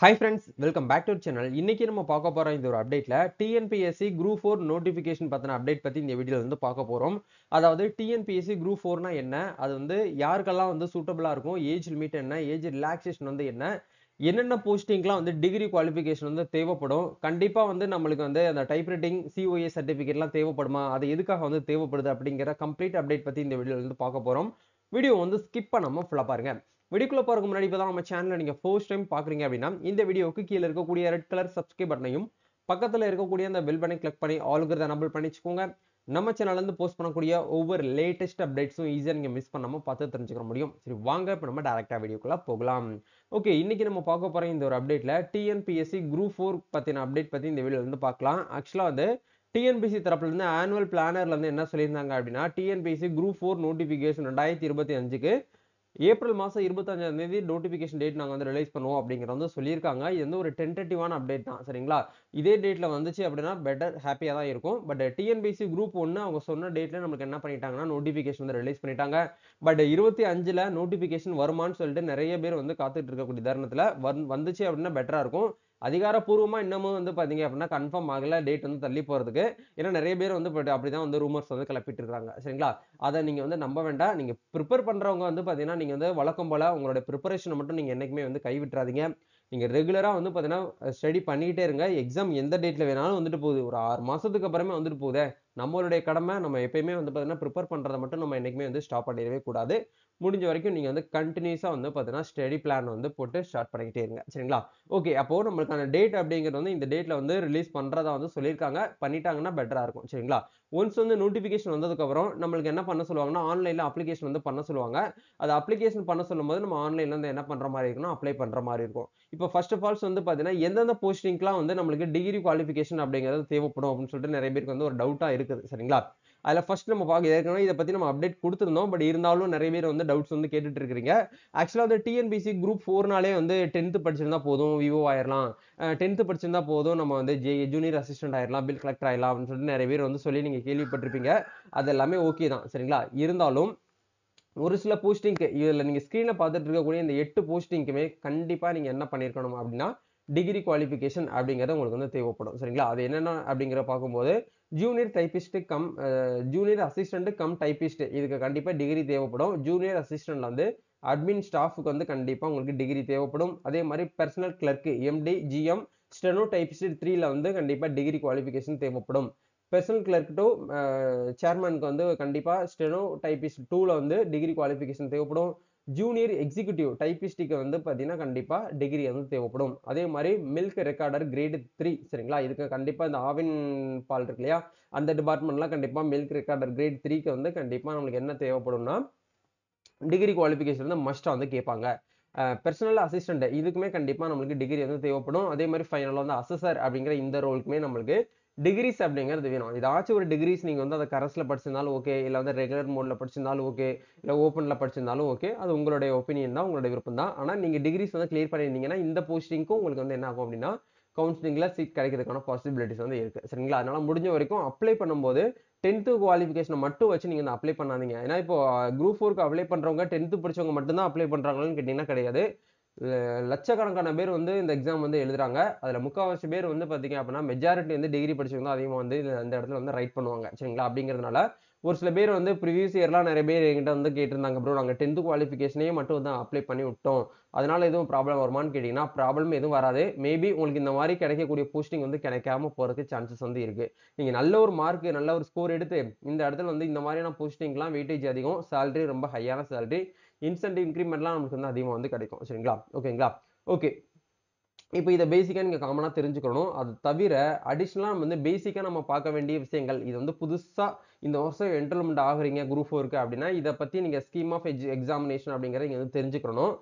Hi friends, welcome back to our channel. இன்னைக்கு நம்ம பார்க்க போற இந்த ஒரு அப்டேட்ல டிஎன்பிஎஸ்சி குரூப் 4 நோட்டிபிகேஷன் பத்தின அப்டேட் பத்தி இந்த வீடியோல வந்து பார்க்க போறோம். அதாவது டிஎன்பிஎஸ்சி குரூப் 4னா என்ன? அது வந்து யாருக்கெல்லாம் வந்து சூட்டபிளா இருக்கும்? ஏஜ் லிமிட் என்ன? ஏஜ் ரிலாக்சேஷன் வந்து என்ன? என்னென்ன போஸ்டிங்லாம் வந்து டிகிரி குவாலிஃபிகேஷன் வந்து தேவைப்படும்? கண்டிப்பா வந்து நம்மளுக்கு வந்து அந்த டைப்ரைட்டிங் சிஓஏ சர்டிபிகேட்லாம் தேவைப்படுமா? அது எதுக்காக வந்து தேவைப்படுது அப்படிங்கிற கம்ப்ளீட் அப்டேட் பத்தி இந்த வீடியோல வந்து பார்க்க போறோம். வீடியோ வந்து ஸ்கிப் பண்ணாம ஃபுல்லா பாருங்க. வீடியோக்குள்ள போறதுக்கு முன்னாடி இப்பதான் நம்ம சேனலை நீங்க ஃபர்ஸ்ட் டைம் பாக்குறீங்க அப்படின்னா இந்த வீடியோவுக்கு கீழே இருக்கக்கூடிய ரெட் கலர் சப்ஸ்கிரைப் பட்டனையும் பக்கத்துல இருக்கக்கூடிய அந்த பெல் பட்டனை கிளிக் பண்ணி ஆளுங்கிறத எனபிள் பண்ணி வச்சுக்கோங்க. நம்ம சேனல்ல இருந்து போஸ்ட் பண்ணக்கூடிய ஒவ்வொரு லேட்டஸ்ட் அப்டேட்ஸும் ஈஸியா நீங்க மிஸ் பண்ணாம பார்த்து தெரிஞ்சுக்க முடியும். சரி வாங்க இப்ப நம்ம டைரக்டா வீடியோக்குள்ள போகலாம். ஓகே, இன்னைக்கு நம்ம பார்க்க போற இந்த ஒரு அப்டேட்ல டிஎன்பிஎஸ்சி குரூப் 4 பத்தின அப்டேட் பத்தி இந்த வீடியோல இருந்து பார்க்கலாம். ஆக்சுவலா வந்து டிஎன்பிசி தரப்புல இருந்து ஆனுவல் பிளானர்ல இருந்து என்ன சொல்லியிருந்தாங்க அப்படின்னா டிஎன்பிசி குரூப் 4 நோட்டிபிகேஷன் 2025க்கு ஏப்ரல் மாசம் 25ஆம் தேதி நோட்டிபிகேஷன் டேட் நாங்க வந்து ரிலீஸ் பண்ணுவோம் அப்படிங்கறத வந்து சொல்லியிருக்காங்க. இது வந்து ஒரு டென்டேட்டிவான அப்டேட் தான், சரிங்களா? இதே டேட்ல வந்துச்சு அப்படின்னா பெட்டர், ஹாப்பியா தான் இருக்கும். பட் டிஎன்பிசி குரூப் 1 அவங்க சொன்ன டேட்ல நமக்கு என்ன பண்ணிட்டாங்கன்னா நோட்டிபிகேஷன் வந்து ரிலீஸ் பண்ணிட்டாங்க. பட் 25ல நோட்டிபிகேஷன் வருமான்னு சொல்லிட்டு நிறைய பேர் வந்து காத்துட்டு இருக்கக்கூடிய தருணத்துல வந்துச்சு அப்படின்னா பெட்டரா இருக்கும். அதிகாரப்பூர்வமா இன்னமும் வந்து பாத்தீங்க அப்படின்னா கன்ஃபார்ம் ஆகல டேட் வந்து தள்ளி போறதுக்கு. ஏன்னா நிறைய பேர் வந்து அப்படிதான் வந்து ரூமர்ஸ் வந்து கிளப்பிட்டு இருக்காங்க, சரிங்களா? அதை நீங்க வந்து நம்ப வேண்டாம். நீங்க ப்ரிப்பேர் பண்றவங்க வந்து பாத்தீங்கன்னா நீங்க வந்து வழக்கம் போல உங்களோட ப்ரிப்பரேஷனை மட்டும் நீங்க என்னைக்குமே வந்து கைவிட்டுறாதீங்க. நீங்க ரெகுலரா வந்து பாத்தீங்கன்னா ஸ்டடி பண்ணிக்கிட்டே இருங்க. எக்ஸாம் எந்த டேட்ல வேணாலும் வந்துட்டு போகுது. ஒரு 6 மாசத்துக்கு அப்புறமே வந்துட்டு போகுதே. நம்மளுடைய கடமை நம்ம எப்பயுமே வந்து பாத்தீங்கன்னா ப்ரிப்பேர் பண்றதை மட்டும் நம்ம என்னைக்குமே வந்து ஸ்டாப் பண்ணிடவே கூடாது. முடிஞ்ச வரைக்கும் நீங்க வந்து கண்டினியூஸா வந்து பாத்தீங்கன்னா ஸ்டடி பிளான் வந்து போட்டு ஸ்டார்ட் பண்ணிக்கிட்டே இருங்க, சரிங்களா? ஓகே, அப்போ நம்மளுக்கான டேட் அப்படிங்கிறது வந்து இந்த டேட்ல வந்து ரிலீஸ் பண்றதா வந்து சொல்லியிருக்காங்க. பண்ணிட்டாங்கன்னா பெட்டரா இருக்கும், சரிங்களா? ஒன்ஸ் வந்து நோட்டிபிகேஷன் வந்ததுக்கு அப்புறம் நம்மளுக்கு என்ன பண்ண சொல்லுவாங்கன்னா ஆன்லைன்ல அப்ளிகேஷன் வந்து பண்ண சொல்லுவாங்க. அது அப்ளிகேஷன் பண்ண சொல்லும்போது நம்ம ஆன்லைன்ல இருந்து என்ன பண்ற மாதிரி இருக்கணும், அப்ளை பண்ற மாதிரி இருக்கும். இப்போ ஃபர்ஸ்ட் ஆஃப் ஆல்ஸ் வந்து பாத்தீங்கன்னா எந்தெந்த போஸ்டிங்லாம் வந்து நம்மளுக்கு டிகிரி குவாலிஃபிகேஷன் அப்படிங்கிறது தேவைப்படும் அப்படின்னு சொல்லிட்டு நிறைய பேருக்கு வந்து ஒரு டவுட்டா இருக்குது, சரிங்களா? அதுல ஃபர்ஸ்ட் நம்ம ஏற்கனவே இதை பத்தி நம்ம அப்டேட் கொடுத்திருந்தோம். பட் இருந்தாலும் நிறைய பேர் வந்து டவுட்ஸ் வந்து கேட்டுட்டு இருக்கிறீங்க. ஆக்சுவலா வந்து டிஎன்பிசி குரூப் 4னாலே வந்து 10th படிச்சிருந்தா போதும், விவோ ஆயிரலாம். 10th படிச்சிருந்தா போதும், நம்ம வந்து ஜூனியர் அசிஸ்டன்ட் ஆயிரலாம், பில் கலெக்டர் ஆயிரலாம் அப்படின்னு சொல்லிட்டு நிறைய பேர் வந்து சொல்லி நீங்க கேள்விப்பட்டிருப்பீங்க. அது எல்லாமே ஓகே தான், சரிங்களா? இருந்தாலும் ஒரு சில போஸ்டிங்க்கு இதுல நீங்க ஸ்கிரீன்ல பார்த்துட்டு இருக்கக்கூடிய இந்த 8 போஸ்டிங்க்குமே கண்டிப்பா நீங்க என்ன பண்ணிருக்கணும் அப்படின்னா டிகிரி குவாலிஃபிகேஷன் அப்படிங்கிறது உங்களுக்கு வந்து தேவைப்படும், சரிங்களா? அது என்னென்ன அப்படிங்கிற பார்க்கும்போது junior typist come junior assistant come typist இதுக்கு கண்டிப்பா டிகிரி தேவைப்படும். ஜூனியர் அசிஸ்டன்ட்ல வந்து அட்மின் ஸ்டாஃப்க்கு வந்து கண்டிப்பா உங்களுக்கு டிகிரி தேவைப்படும். அதே மாதிரி personal clerk MD GM steno typist 3ல வந்து கண்டிப்பா டிகிரி குவாலிஃபிகேஷன் தேவைப்படும். பர்சனல் கிளர்க் டு சேர்மனுக்கு வந்து கண்டிப்பா ஸ்டெனோ டைபிஸ்ட் 2ல வந்து டிகிரி குவாலிஃபிகேஷன் தேவைப்படும். ஜூனியர் எக்ஸிகியூட்டிவ் டைபிஸ்டுக்கு வந்து பாத்தீங்கன்னா கண்டிப்பா டிகிரி வந்து தேவைப்படும். அதே மாதிரி மில்க் ரெக்கார்டர் கிரேட் 3, சரிங்களா? இதுக்கு கண்டிப்பா இந்த ஆவின் பால் இருக்கு இல்லையா, அந்த டிபார்ட்மெண்ட்லாம் கண்டிப்பா மில்க் ரெக்கார்டர் கிரேட் 3க்கு வந்து கண்டிப்பா நம்மளுக்கு என்ன தேவைப்படும்னா டிகிரி குவாலிஃபிகேஷன் வந்து மஸ்டா வந்து கேட்பாங்க. பர்சனல் அசிஸ்டன்ட் இதுக்குமே கண்டிப்பா நம்மளுக்கு டிகிரி வந்து தேவைப்படும். அதே மாதிரி ஃபைனலா வந்து அசஸர் அப்படிங்கிற இந்த ரோலுக்குமே நம்மளுக்கு டிகிரிஸ் அப்படிங்கிறது வேணும். ஏதாச்சும் ஒரு டிகிரிஸ் நீங்க வந்து அதை கரஸ்ல படிச்சிருந்தாலும் ஓகே, இல்ல வந்து ரெகுலர் மோட்ல படிச்சிருந்தாலும் ஓகே, இல்ல ஓப்பன்ல படிச்சிருந்தாலும் ஓகே. அது உங்களுடைய ஒப்பீனியன் தான், உங்களுடைய விருப்பம் தான். ஆனா நீங்க டிகிரிஸ் வந்து கிளியர் பண்ணியிருந்தீங்கன்னா இந்த போஸ்டிங்க்கும் உங்களுக்கு வந்து என்ன ஆகும் அப்படின்னா கவுன்சிலிங்ல சீட் கிடைக்கிறதுக்கான பாசிபிலிட்டிஸ் வந்து இருக்கு, சரிங்களா? அதனால முடிஞ்ச வரைக்கும் அப்ளை பண்ணும்போது 10th குவாலிஃபிகேஷனை மட்டும் வச்சு நீங்க அப்ளை பண்ணாதீங்க. ஏன்னா இப்போ குரூப் 4க்கு அப்ளை பண்றவங்க 10th படிச்சவங்க மட்டும் தான் அப்ளை பண்றாங்களான்னு கேட்டீங்கன்னா கிடையாது. லட்சக்கணக்கான பேர் வந்து இந்த எக்ஸாம் வந்து எழுதுறாங்க. அதுல முக்காவாசி பேர் வந்து பாத்தீங்க அப்படின்னா மெஜாரிட்டி வந்து டிகிரி படிச்சவங்க தான் அதிகமா வந்து இந்த இடத்துல வந்து ரைட் பண்ணுவாங்க, சரிங்களா? அப்படிங்கிறதுனால ஒரு சில பேர் வந்து ப்ரீவியஸ் இயர்லாம் நிறைய பேர் என்கிட்ட வந்து கேட்டிருந்தாங்க, ப்ரோ நாங்க 10th குவாலிஃபிகேஷனே மட்டும் வந்து அப்ளை பண்ணி விட்டோம், அதனால எதுவும் ப்ராப்ளம் வருமான்னு கேட்டீங்கன்னா ப்ராப்ளம் எதுவும் வராது. மேபி உங்களுக்கு இந்த மாதிரி கிடைக்கக்கூடிய போஸ்டிங் வந்து கிடைக்காம போறதுக்கு சான்சஸ் வந்து இருக்கு. நீங்க நல்ல ஒரு மார்க் நல்ல ஒரு ஸ்கோர் எடுத்து இந்த இடத்துல வந்து இந்த மாதிரியான போஸ்டிங்லாம் வெயிட்டேஜ் அதிகம், சேலரி ரொம்ப ஹையான சேலரி, இன்சென்டிவ் இன்க்ரிமெண்ட்லாம் நமக்கு வந்து அதிகமாக வந்து கிடைக்கும், சரிங்களா? ஓகேங்களா? ஓகே, இப்போ இதை பேசிக்கா நீங்க காமனா தெரிஞ்சுக்கணும். அது தவிர அடிஷனலா நம்ம வந்து பேசிக்கா நம்ம பார்க்க வேண்டிய விஷயங்கள், இது வந்து புதுசா இந்த வருஷம் என்ரோல்மெண்ட் ஆகுறீங்க குரூப் 4க்கு அப்படின்னா இதை பத்தி நீங்க ஸ்கீம் ஆஃப் எக்ஸாமினேஷன் அப்படிங்கறத நீங்க வந்து தெரிஞ்சுக்கணும்.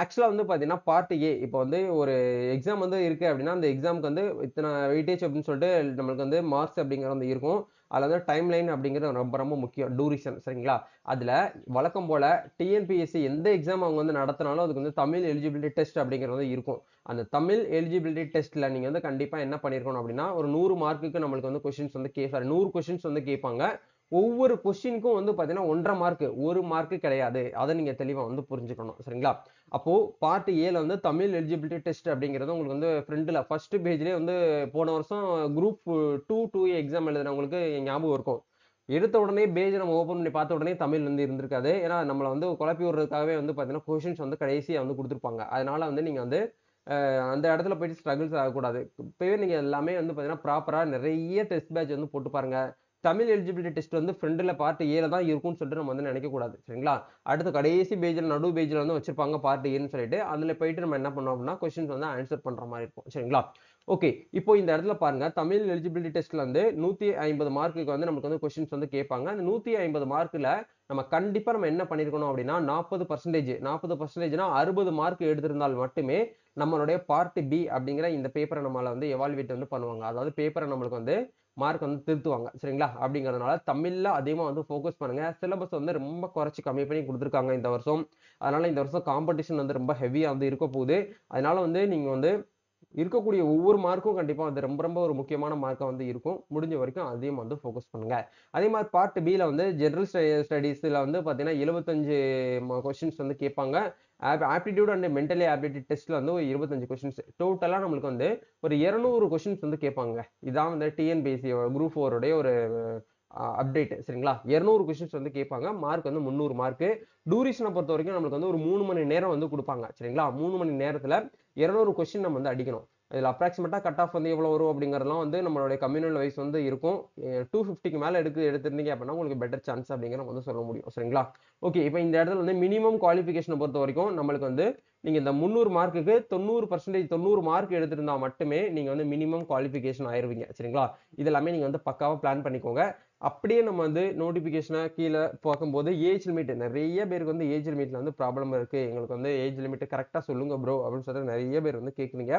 ஆக்சுவலா வந்து பாத்தீங்கன்னா பார்ட் ஏ, இப்போ வந்து ஒரு எக்ஸாம் வந்து இருக்கு அப்படின்னா அந்த எக்ஸாமுக்கு வந்து இத்தனை வெயிட்டேஜ் அப்படின்னு சொல்லிட்டு நம்மளுக்கு வந்து மார்க்ஸ் அப்படிங்கிறது வந்து இருக்கும். அதுல வந்து டைம் லைன் அப்படிங்கிறது ரொம்ப ரொம்ப முக்கியம், டூரிஷன், சரிங்களா? அதுல வழக்கம் போல டிஎன்பிஎஸ்சி எந்த எக்ஸாம் அவங்க வந்து நடத்தினாலும் அதுக்கு வந்து தமிழ் எலிஜிபிலிட்டி டெஸ்ட் அப்படிங்கிறது வந்து இருக்கும். அந்த தமிழ் எலிஜிபிலிட்டி டெஸ்ட்ல நீங்க வந்து கண்டிப்பா என்ன பண்ணிருக்கணும் அப்படின்னா ஒரு 100 மார்க்குக்கு நம்மளுக்கு வந்து கொஸ்டின்ஸ் வந்து 100 கொஸ்டின்ஸ் வந்து கேட்பாங்க. ஒவ்வொரு கொஸ்டினுக்கும் வந்து பாத்தீங்கன்னா 1.5 மார்க், 1 மார்க் கிடையாது. அதை நீங்க தெளிவா வந்து புரிஞ்சுக்கணும். சரிங்களா? அப்போ பார்ட் ஏல வந்து தமிழ் எலிஜிபிலிட்டி டெஸ்ட் அப்படிங்கிறது உங்களுக்கு வந்து ஃப்ரண்ட்ல ஃபர்ஸ்ட் பேஜ்லயே வந்து போன வருஷம் குரூப் 2 எக்ஸாம் எழுதுனவங்களுக்கு ஞாபகம் இருக்கும். எடுத்த உடனே பேஜ் நம்ம ஓபன் பண்ணி பார்த்த உடனே தமிழ் வந்து இருந்திருக்காது. ஏன்னா நம்மள வந்து குழப்பி விடுறதுக்காகவே வந்து பாத்தீங்கன்னா கொஸ்டின்ஸ் வந்து கடைசியா வந்து குடுத்திருப்பாங்க. அதனால வந்து நீங்க வந்து அந்த இடத்துல போயிட்டு ஸ்ட்ரகிள்ஸ் ஆகக்கூடாது. இப்பவே நீங்க எல்லாமே வந்து பார்த்தீங்கன்னா, ப்ராப்பரா நெறைய டெஸ்ட் பேட்ச் வந்து போட்டு பாருங்க. தமிழ் எலிஜிபிலிட்டி டெஸ்ட் வந்து ஃப்ரண்ட்ல பார்ட் ஏல தான் இருக்கும்னு சொல்லிட்டு நம்ம வந்து நினைக்கக்கூடாது. சரிங்களா? அடுத்து கடைசி பேஜ்ல நடு பேஜ்ல வந்து வச்சிருப்பாங்க பார்ட் ஏன்னு சொல்லிட்டு. அதுல போயிட்டு நம்ம என்ன பண்ணோம் அப்படின்னா, கொஸ்டின்ஸ் வந்து ஆன்சர் பண்ற மாரி இருக்கும். சரிங்களா? ஓகே. இப்போ இந்த இடத்துல பாருங்க, தமிழ் எலிஜிபிலிட்டி டெஸ்ட்ல வந்து 150 மார்க்குக்கு வந்து நமக்கு வந்து கொஸ்டின்ஸ் வந்து கேட்பாங்க. அந்த 150 மார்க்ல நம்ம கண்டிப்பா நம்ம என்ன பண்ணியிருக்கணும் அப்படின்னா, 40% 40%னா 60 மார்க் எடுத்திருந்தால் மட்டுமே நம்மளுடைய பார்ட் பி அப்படிங்கிற இந்த பேப்பரை நம்மள வந்து எவாலுவேட் வந்து பண்ணுவாங்க. அதாவது பேப்பரை நம்மளுக்கு வந்து மார்க் வந்து திருத்துவாங்க. சரிங்களா? அப்படிங்கிறதுனால தமிழ்ல அதிகமா வந்து ஃபோக்கஸ் பண்ணுங்க. சிலபஸ் வந்து ரொம்ப குறைச்சு கம்மி பண்ணி குடுத்துருக்காங்க இந்த வருஷம். அதனால இந்த வருஷம் காம்படிஷன் வந்து ரொம்ப ஹெவியா வந்து இருக்க போகுது. அதனால வந்து நீங்க வந்து இருக்கக்கூடிய ஒவ்வொரு மார்க்கும் கண்டிப்பா வந்து ரொம்ப ரொம்ப ஒரு முக்கியமான மார்க்கா வந்து இருக்கும். முடிஞ்ச வரைக்கும் அதையும் வந்து ஃபோக்கஸ் பண்ணுங்க. அதே மாரி பார்ட் பில வந்து ஜெனரல் ஸ்டடீஸ்ல வந்து பார்த்தீங்கன்னா 75 கொஸ்டின்ஸ் வந்து கேட்பாங்க. ஆப்டிட்யூட் அண்ட் மென்டலி ஆபிலிட்டி டெஸ்ட்ல வந்து ஒரு 25 கொஸ்டின்ஸ். டோட்டலா நம்மளுக்கு வந்து ஒரு 200 கொஸ்டின்ஸ் வந்து கேட்பாங்க. இதான் வந்து டிஎன்பிஎஸ்சி குரூப் 4 உடைய ஒரு அப்டேட். சரிங்களா? 200 கொஸ்டின்ஸ் வந்து கேட்பாங்க. மார்க் வந்து 300 மார்க். டூரேஷன பொறுத்தவரைக்கும் நம்மளுக்கு வந்து ஒரு 3 மணி நேரம் வந்து குடுப்பாங்க. சரிங்களா? 3 மணி நேரத்துல 200 கொஸ்டின் நம்ம வந்து அடிக்கணும். இதுல அப்ராக்ஸிமேட்டா கட் ஆஃப் வந்து எவ்வளவு வரும் அப்படிங்கறதெல்லாம் வந்து நம்மளுடைய கம்யூனல் வைஸ் வந்து இருக்கும். 250க்கு மேல எடுத்திருந்தீங்க அப்படின்னா உங்களுக்கு பெட்டர் சான்ஸ் அப்படிங்கிற வந்து சொல்ல முடியும். சரிங்களா? ஓகே. இப்போ இந்த இடத்துல வந்து மினிமம் குவாலிஃபிகேஷனை பொறுத்த வரைக்கும் நம்மளுக்கு வந்து நீங்க இந்த 300 மார்க்குக்கு 90% 90 மார்க் எடுத்திருந்தா மட்டுமே நீங்க வந்து மினிமம் குவாலிஃபிகேஷன் ஆயிருவீங்க. சரிங்களா? இது எல்லாமே நீங்க வந்து பக்காவா பிளான் பண்ணிக்கோங்க. அப்படியே நம்ம வந்து நோட்டிபிகேஷனை கீழே பார்க்கும்போது ஏஜ் லிமிட் நிறைய பேருக்கு வந்து ஏஜ் லிமிட்ல வந்து ப்ராப்ளம் இருக்கு. எங்களுக்கு வந்து ஏஜ் லிமிட் கரெக்டா சொல்லுங்க ப்ரோ அப்படின்னு சொல்லிட்டு நிறைய பேர் வந்து கேட்குறீங்க.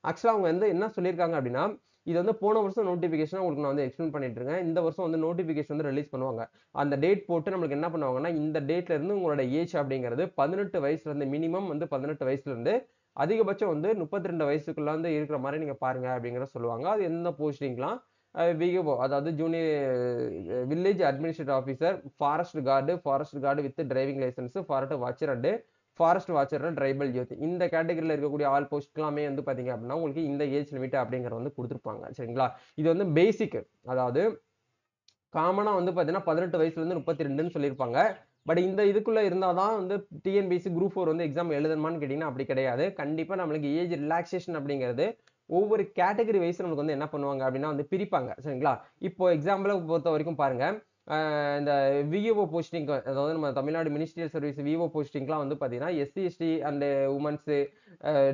ஆக்சுவலா அவங்க வந்து என்ன சொல்லியிருக்காங்க அப்படின்னா, இது வந்து போன வருஷம் நோட்டிபிகேஷன் உங்களுக்கு நான் வந்து எக்ஸ்பிளைன் பண்ணிட்டு இருக்கேன். இந்த வருஷம் வந்து நோட்டிபிகேஷன் வந்து ரிலீஸ் பண்ணுவாங்க. அந்த டேட் போட்டு நம்மளுக்கு என்ன பண்ணுவாங்கன்னா, இந்த டேட்ல இருந்து உங்களோட ஏஜ் அப்படிங்கிறது 18 வயசுல இருந்து மினிமம் வந்து 18 வயசுல இருந்து அதிகபட்சம் வந்து 32 வயசுக்குள்ள வந்து இருக்கிற மாதிரி நீங்க பாருங்க அப்படிங்கிறத சொல்லுவாங்க. அது எந்த போஸ்டிங்லாம் விஓ அதாவது junior village administrative officer, forest guard with driving licence, forest watcher and forest watcher tribal youth இந்த கேட்டகரியில இருக்கக்கூடிய ஆல் போஸ்ட் எல்லாமே வந்து பாத்தீங்க அப்படின்னா உங்களுக்கு இந்த ஏஜ் லிமிட் அப்படிங்கறது வந்து கொடுத்துருப்பாங்க. சரிங்களா? இது வந்து பேசிக். அதாவது காமனா வந்து பாத்தீங்கன்னா 18 வயசுல இருந்து 32ன்னு சொல்லியிருப்பாங்க. பட் இந்த இதுக்குள்ள இருந்தாதான் வந்து டிஎன்பிஎஸ்சி குரூப் 4 வந்து எக்ஸாம் எழுதணுமான்னு கேட்டீங்கன்னா அப்படி கிடையாது. கண்டிப்பா நம்மளுக்கு ஏஜ் ரிலாக்சேஷன் அப்படிங்கிறது ஒவ்வொரு கேட்டகரி வைஸ் நமக்கு வந்து என்ன பண்ணுவாங்க அப்படின்னா வந்து பிரிப்பாங்க. சரிங்களா? இப்போ எக்ஸாம்பிள பொறுத்த வரைக்கும் பாருங்க. இந்த விஏஓ போஸ்டிங் அதாவது நம்ம தமிழ்நாடு மினிஸ்ட்ரியல் சர்வீஸ் விஓ போஸ்டிங்லாம் வந்து பாத்தீங்கன்னா SC ST and womens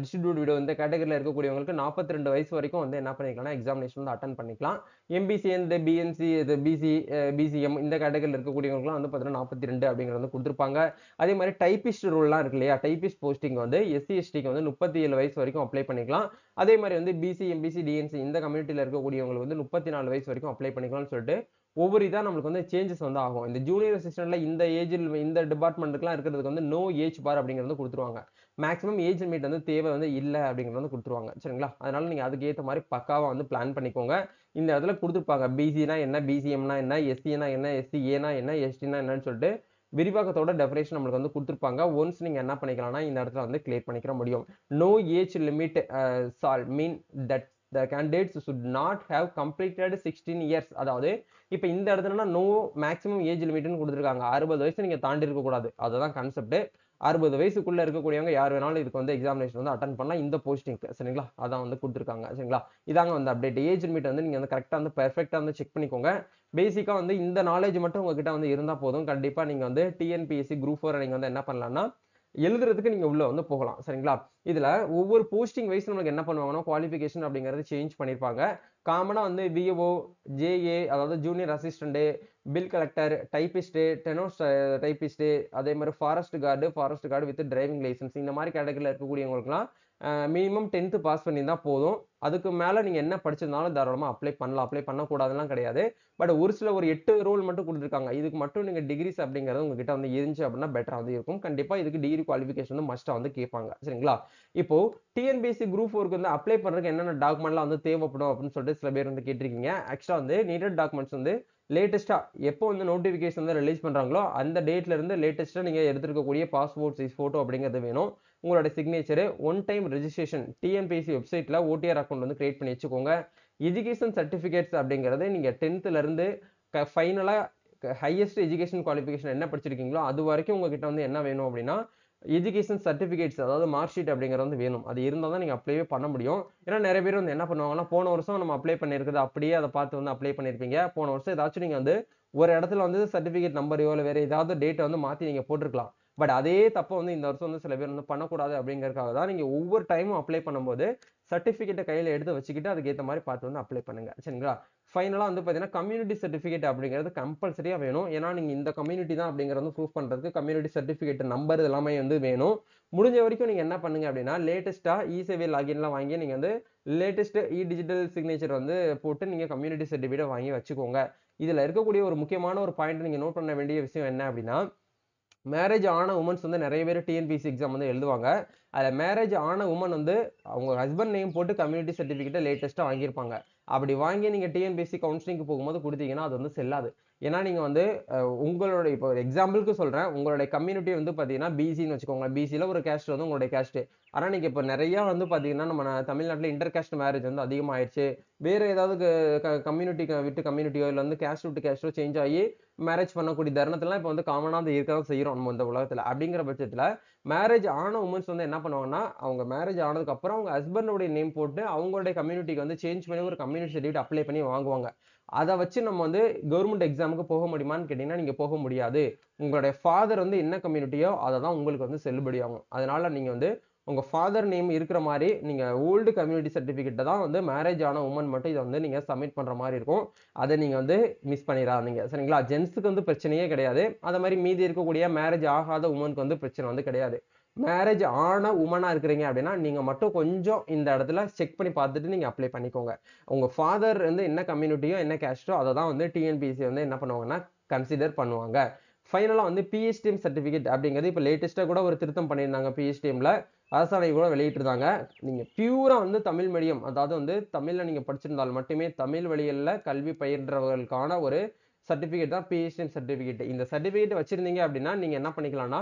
destitute widow இந்த கேட்டகரியில இருக்கக்கூடியவங்களுக்கு 42 வயசு வரைக்கும் வந்து என்ன பண்ணிக்கலாம்னா எக்ஸாமினேஷன் வந்து அட்டன் பண்ணிக்கலாம். எம்பிசி அண்ட் பிஎன்சி இது பிசி பிசிஎம் இந்த கேட்டகரியில் இருக்கக்கூடியவங்கலாம் வந்து பார்த்தீங்கன்னா 42 அப்படிங்கிறது வந்து கொடுத்துருப்பாங்க. அதே மாதிரி டைபிஸ்ட் ரோல்லாம் இருக்கு இல்லையா? டைபிஸ்ட் போஸ்டிங் வந்து எஸ்சி எஸ்டிக்கு வந்து 37 வயசு வரைக்கும் அப்ளை பண்ணிக்கலாம். அதே மாதிரி வந்து பிசி எம்பிசி டிஎன்சி இந்த கம்யூனிட்டியில் இருக்கக்கூடியவங்களுக்கு வந்து 34 வயசு வரைக்கும் அப்ளை பண்ணிக்கலாம்னு சொல்லிட்டு ஒவ்வொரு இதா நம்மளுக்கு வந்து சேஞ்சஸ் வந்து ஆகும். இந்த ஜூனியர் அசிஸ்டன்ட்ல இந்த ஏஜில் இந்த டிபார்ட்மெண்ட்டுக்குலாம் இருக்கிறதுக்கு வந்து நோ ஏஜ் பார் அப்படிங்கிறது கொடுத்துருவாங்க. மேக்ஸிமம் ஏஜ் லிமிட் வந்து தேவை வந்து இல்ல அப்படிங்கிறது வந்து கொடுத்துருவாங்க. சரிங்களா? அதனால நீங்க அதுக்கு ஏத்த மாதிரி பக்காவா வந்து பிளான் பண்ணிக்கோங்க. இந்த இடத்துல கொடுத்துருப்பாங்க. பிசினா என்ன, பிசிஎம்னா என்ன, எஸ்சினா என்ன, எஸ்சிஏனா என்ன, எஸ்டினா என்னன்னு சொல்லிட்டு விரிவாக்கத்தோட டெஃபினேஷன் நம்மளுக்கு வந்து கொடுத்துருப்பாங்க. ஒன்ஸ் நீங்க என்ன பண்ணிக்கலாம்னா இந்த இடத்துல வந்து கிளியர் பண்ணிக்கிற முடியும். No age limit mean that the candidates should not have completed 16 years. அதாவது இப்ப இந்த இடத்துல நோ மேக்ஸிமம் ஏஜ் லிமிட்னு கொடுத்துருக்காங்க. 60 வயசு நீங்க தாண்டி இருக்க கூடாது. அதுதான் கான்செப்ட். 60 வயசுக்குள்ள இருக்கக்கூடியவங்க யார் வேணாலும் இதுக்கு வந்து எக்ஸாமினேஷன் வந்து அட்டன் பண்ணலாம் இந்த போஸ்டிங்க்கு. சரிங்களா? அதான் வந்து கொடுத்துருக்காங்க. சரிங்களா? இதாங்க வந்து அப்டேட். ஏஜ் லிமிட் வந்து நீங்க வந்து கரெக்டா வந்து பெர்ஃபெக்ட்டா வந்து செக் பண்ணிக்கோங்க. பேசிக்கா வந்து இந்த நாலேஜ் மட்டும் உங்ககிட்ட வந்து இருந்தா போதும். கண்டிப்பா நீங்க வந்து டிஎன்பிஎஸ்சி குரூப் 4 நீங்க வந்து என்ன பண்ணலாம்னா எழுதுறதுக்கு நீங்க உள்ள வந்து போகலாம். சரிங்களா? இதுல ஒவ்வொரு போஸ்டிங் வைஸ் நமக்கு என்ன பண்ணுவாங்கன்னா குவாலிஃபிகேஷன் அப்படிங்கறது சேஞ்ச் பண்ணிருப்பாங்க. காமனா வந்து விஏஓ, ஜேஏ அதாவது junior assistant, bill collector, typist, stenos typist, அதே மாதிரி forest guard with driving licence இந்த மாதிரி கேட்டகரியில இருக்கக்கூடியவங்களுக்குலாம் மினிமம் 10th பாஸ் பண்ணியிருந்தா போதும். அதுக்கு மேல நீங்க என்ன படிச்சிருந்தாலும் தாராளமா அப்ளை பண்ணலாம். அப்ளை பண்ணக்கூடாதுலாம் கிடையாது. பட் ஒரு சில ஒரு 8 ரோல் மட்டும் கொடுத்துருக்காங்க. இதுக்கு மட்டும் நீங்க டிகிரிஸ் அப்படிங்கிறது உங்ககிட்ட வந்து இருந்துச்சு அப்படின்னா பெட்டரா வந்து இருக்கும். கண்டிப்பா இதுக்கு டிகிரி குவாலிஃபிகேஷன் வந்து மஸ்டா வந்து கேட்பாங்க. சரிங்களா? இப்போ டிஎன்பிஎஸ்சி குரூப் 4க்கு வந்து அப்ளை பண்றதுக்கு என்னென்ன டாக்குமெண்ட்லாம் வந்து தேவைப்படும் அப்படின்னு சொல்லிட்டு சில பேர் வந்து கேட்டிருக்கீங்க. ஆக்சுவலா வந்து நீடட் டாக்குமெண்ட்ஸ் வந்து லேட்டஸ்டா எப்போ வந்து நோட்டிஃபிகேஷன் வந்து ரிலீஸ் பண்றாங்களோ அந்த டேட்ல இருந்து லேட்டஸ்டா நீங்க எடுத்திருக்கக்கூடிய பாஸ்போர்ட் சைஸ் போட்டோ அப்படிங்கிறது வேணும். உங்களோட signature, one time registration TNPSC வெப்சைட்ல ஓடிஆர் அக்கௌண்ட் வந்து கிரியேட் பண்ணி வச்சுக்கோங்க. எஜுகேஷன் சர்டிபிகேட்ஸ் அப்படிங்கிறது நீங்க 10th இருந்து ஃபைனலா ஹையஸ்ட் எஜுகேஷன் குவாலிஃபிகேஷன் என்ன படிச்சிருக்கீங்களோ அது வரைக்கும் உங்ககிட்ட வந்து என்ன வேணும் அப்படின்னா எஜுகேஷன் சர்டிபிகேட்ஸ், அதாவது மார்க் ஷீட் அப்படிங்கிறது வந்து வேணும். அது இருந்தால் தான் நீங்கள் அப்ளைவே பண்ண முடியும். ஏன்னா நிறைய பேர் வந்து என்ன பண்ணுவாங்கன்னா, போன வருஷம் நம்ம அப்ளை பண்ணியிருக்குது அப்படியே அதை பார்த்து வந்து அப்ளை பண்ணியிருப்பீங்க. போன வருஷம் ஏதாச்சும் நீங்கள் வந்து ஒரு இடத்துல வந்து சர்டிஃபிகேட் நம்பரையோ இல்லை வேற ஏதாவது டேட்டை வந்து மாற்றி நீங்கள் போட்டிருக்கலாம். பட் அதே தப்பை வந்து இந்த வருஷம் வந்து சில பேர் வந்து பண்ணக்கூடாது அப்படிங்கறதுக்காக தான் நீங்கள் ஒவ்வொரு டைமும் அப்ளை பண்ணும்போது சர்டிஃபிகேட்டை கையில் எடுத்து வச்சுக்கிட்டு அதுக்கேற்ற மாதிரி பார்த்து வந்து அப்ளை பண்ணுங்க. சரிங்களா? ஃபைனலாக வந்து பார்த்தீங்கன்னா கம்யூனிட்டி சர்டிஃபிகேட் அப்படிங்கிறது கம்பல்சரியாக வேணும். ஏன்னா நீங்கள் இந்த கம்யூனிட்டி தான் அப்படிங்கிறது ப்ரூஃப் பண்ணுறதுக்கு கம்யூனிட்டி சர்டிஃபிகேட் நம்பர் எல்லாமே வந்து வேணும். முடிஞ்ச வரைக்கும் நீங்கள் என்ன பண்ணுங்க அப்படின்னா லேட்டஸ்ட்டாக இ-சேவை லாகின்லாம் வாங்கி நீங்கள் வந்து லேட்டஸ்ட் டிஜிட்டல் சிக்னேச்சர் வந்து போட்டு நீங்கள் கம்யூனிட்டி சர்டிஃபிகேட் வாங்கி வச்சுக்கோங்க. இதில் இருக்கக்கூடிய ஒரு முக்கியமான ஒரு பாயிண்ட் நீங்கள் நோட் பண்ண வேண்டிய விஷயம் என்ன அப்படின்னா, மேரேஜ் ஆன உமன்ஸ் வந்து நிறைய பேர் டிஎன்பிஎஸ்சி எக்ஸாம் வந்து எழுதுவாங்க. அதில் மேரேஜ் ஆன உமன் வந்து அவங்க ஹஸ்பண்ட் நேம் போட்டு கம்யூனிட்டி சர்டிஃபிகேட்டை லேட்டஸ்ட்டாக வாங்கியிருப்பாங்க. அப்படி வாங்கி நீங்கள் டிஎன்பிஎஸ்சி கவுன்சிலிங்க்கு போகும்போது கொடுத்தீங்கன்னா அது வந்து செல்லாது. ஏன்னா நீங்கள் வந்து உங்களோட இப்போ எக்ஸாம்பிளுக்கு சொல்கிறேன், உங்களுடைய கம்யூனிட்டி வந்து பார்த்தீங்கன்னா பிசின்னு வச்சுக்கோங்க. பிசியில் ஒரு கேஸ்ட் வந்து உங்களுடைய கேஸ்ட்டு. ஆனால் நீங்கள் இப்போ நிறையா வந்து பார்த்தீங்கன்னா நம்ம தமிழ்நாட்டில் இன்டர் கேஸ்ட் மேரேஜ் வந்து அதிகமாகிடுச்சு. வேறு ஏதாவது கம்யூனிட்டி விட்டு கம்யூனிட்டியோ இல்லை வந்து கேஸ்ட் விட்டு கேஸ்ட்டோ சேஞ்ச் ஆகி மேரேஜ் பண்ணக்கூடிய தருணத்தெல்லாம் இப்போ வந்து காமனாக வந்து இருக்க தான் செய்கிறோம் நம்ம இந்த உலகத்தில். அப்படிங்கிற பட்சத்தில் மேரேஜ் ஆன உமன்ஸ் வந்து என்ன பண்ணுவாங்கன்னா, அவங்க மேரேஜ் ஆனதுக்கு அப்புறம் அவங்க ஹஸ்பண்டோடைய நேம் போட்டு அவங்களுடைய கம்யூனிட்டிக்கு வந்து சேஞ்ச் பண்ணி ஒரு கம்யூனிட்டி சர்டிஃபிகேட் அப்ளை பண்ணி வாங்குவாங்க. அதை வச்சு நம்ம வந்து கவர்மெண்ட் எக்ஸாமுக்கு போக முடியுமான்னு கேட்டீங்கன்னா நீங்க போக முடியாது. உங்களுடைய ஃபாதர் வந்து என்ன கம்யூனிட்டியோ அதை தான் உங்களுக்கு வந்து செல்லுபடியாகும். அதனால நீங்க வந்து உங்க ஃபாதர் நேம் இருக்கிற மாதிரி நீங்க ஓல்டு கம்யூனிட்டி சர்டிஃபிகேட்டை தான் வந்து மேரேஜ் ஆன உமன் மட்டும் இதை வந்து நீங்க சப்மிட் பண்ற மாதிரி இருக்கும். அதை நீங்க வந்து மிஸ் பண்ணிடாதீங்க. சரிங்களா? ஜென்ஸுக்கு வந்து பிரச்சனையே கிடையாது. அதே மாதிரி மீதி இருக்கக்கூடிய மேரேஜ் ஆகாத உமனுக்கு வந்து பிரச்சனை வந்து கிடையாது. மேரேஜ் ஆன உமனா இருக்கிறீங்க அப்படின்னா நீங்க மட்டும் கொஞ்சம் இந்த இடத்துல செக் பண்ணி பார்த்துட்டு நீங்க அப்ளை பண்ணிக்கோங்க. உங்க ஃபாதர் வந்து என்ன கம்யூனிட்டியோ என்ன கேஸ்டோ அதை தான் வந்து டிஎன்பிஎஸ்சி வந்து என்ன பண்ணுவாங்கன்னா கன்சிடர் பண்ணுவாங்க. ஃபைனலா வந்து பிஎஸ்டிஎம் சர்டிஃபிகேட் அப்படிங்கிறது இப்போ லேட்டஸ்டா கூட ஒரு திருத்தம் பண்ணியிருந்தாங்க. பிஎஸ்டிஎம்ல அரசாணை கூட வெளியிட்டிருந்தாங்க. நீங்க பியூரா வந்து தமிழ் மீடியம், அதாவது வந்து தமிழ்ல நீங்க படிச்சிருந்தால் மட்டுமே தமிழ் வழியில கல்வி பயின்றவர்களுக்கான ஒரு சர்டிஃபிகேட் தான் பிஎஸ்டிஎம் சர்டிஃபிகேட். இந்த சர்டிஃபிகேட் வச்சிருந்தீங்க அப்படின்னா நீங்க என்ன பண்ணிக்கலாம்னா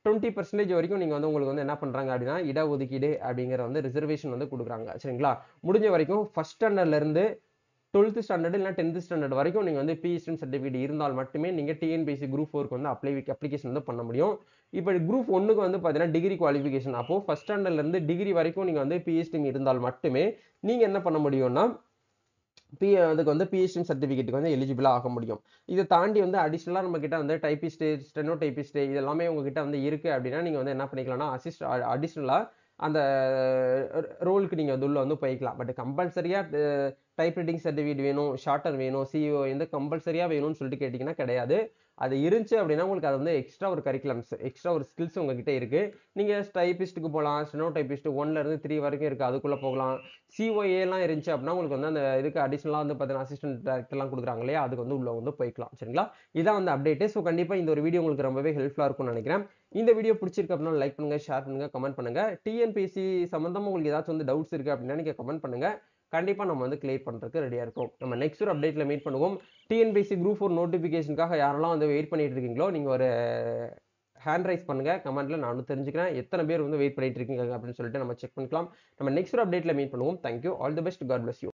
20% வரைக்கும் நீங்க வந்து உங்களுக்கு வந்து என்ன பண்றாங்க அப்படின்னா இடஒதுக்கீடு அப்படிங்கிற வந்து ரிசர்வேஷன் வந்து கொடுக்குறாங்க. சரிங்களா? முடிஞ்ச வரைக்கும் ஃபர்ஸ்ட் ஸ்டாண்டர்ட்ல இருந்து 12th ஸ்டாண்டர்ட் இல்லை 10th ஸ்டாண்டர்ட் வரைக்கும் நீங்க வந்து பிஎஸ்டிஎம் சர்டிஃபிகேட் இருந்தால் மட்டுமே நீங்க டிஎன்பிஎஸ்சி குரூப் 4க்கு வந்து அப்ளிகேஷன் வந்து பண்ண முடியும். இப்போ குரூப் 1க்கு வந்து பார்த்தீங்கன்னா டிகிரி குவாலிஃபிகேஷன். அப்போ ஃபர்ஸ்ட் ஸ்டாண்டர்ட்ல இருந்து டிகிரி வரைக்கும் நீங்க வந்து பிஎஸ்டிஎம் இருந்தால் மட்டுமே நீங்க என்ன பண்ண முடியும்னா அதுக்கு வந்து பிஎஸ்டிஎம் சர்டிஃபிகேட்டுக்கு வந்து எலிஜிபிளாக ஆக முடியும். இதை தாண்டி வந்து அடிஷ்னலாக நம்ம கிட்ட வந்து டைபிஸ்ட், ஸ்டெனோ டைபிஸ்ட் இது எல்லாமே உங்ககிட்ட வந்து இருக்கு அப்படின்னா நீங்க வந்து என்ன பண்ணிக்கலாம்னா அடிஷ்னலாக அந்த ரோலுக்கு நீங்க வந்து உள்ள வந்து போய்க்கலாம். பட் கம்பல்சரியா டைப் ரைட்டிங் சர்டிஃபிகேட் வேணும், ஷார்ட்டர் வேணும், சிஓ எந்த கம்பல்சரியா வேணும்னு சொல்லிட்டு கேட்டிங்கன்னா கிடையாது. அது இருந்துச்சு அப்படின்னா உங்களுக்கு அது வந்து எக்ஸ்ட்ரா ஒரு கரிக்குலம்ஸ், எக்ஸ்ட்ரா ஒரு ஸ்கில்ஸ் உங்ககிட்ட இருக்கு. நீங்க டைபிஸ்ட்டுக்கு போகலாம், ஸ்டெனோ டைபிஸ்ட் 1ல இருந்து 3 வரைக்கும் இருக்கு, அதுக்குள்ள போகலாம். சிஓஏலாம் இருந்துச்சு அப்படின்னா உங்களுக்கு வந்து அந்த இதுக்கு அடிஷனலாக வந்து பார்த்தீங்கன்னா அசிஸ்டன்ட் டைரக்டர்லாம் கொடுக்குறாங்க இல்லையா, அதுக்கு வந்து உள்ள வந்து போய்க்கலாம். சரிங்களா? இதான் வந்து அப்டேட். ஸோ கண்டிப்பாக இந்த ஒரு வீடியோ உங்களுக்கு ரொம்பவே ஹெல்ப்ஃபுல்லாக இருக்கும்னு நினைக்கிறேன். இந்த வீடியோ பிடிச்சிருக்கு அப்படின்னா லைக் பண்ணுங்க, ஷேர் பண்ணுங்க, கமெண்ட் பண்ணுங்க. டிஎன்பிஎஸ்சி சம்பந்தமா உங்களுக்கு ஏதாச்சும் வந்து டவுட்ஸ் இருக்கு அப்படின்னா நீங்க கமெண்ட் பண்ணுங்க. கண்டிப்பா நம்ம வந்து கிளியர் பண்றதுக்கு ரெடியா இருக்கும். நம்ம நெக்ஸ்ட் ஒரு அப்டேட்ல மீட் பண்ணுவோம். டிஎன்பிஎஸ்சி குரூப் 4 நோட்டிபிகேஷனுக்காக யாரெல்லாம் வந்து வெயிட் பண்ணிட்டு இருக்கீங்களோ நீங்க ஒரு ஹேண்ட் ரைஸ் பண்ணுங்க கமெண்ட்ல, நானும் தெரிஞ்சுக்கிறேன் எத்தனை பேர் வந்து வெயிட் பண்ணிட்டு இருக்கீங்க அப்படின்னு சொல்லிட்டு நம்ம செக் பண்ணிக்கலாம். நம்ம நெக்ஸ்ட் ஒரு அப்டேட்ல மீட் பண்ணுவோம். Thank you. All the best. God bless you.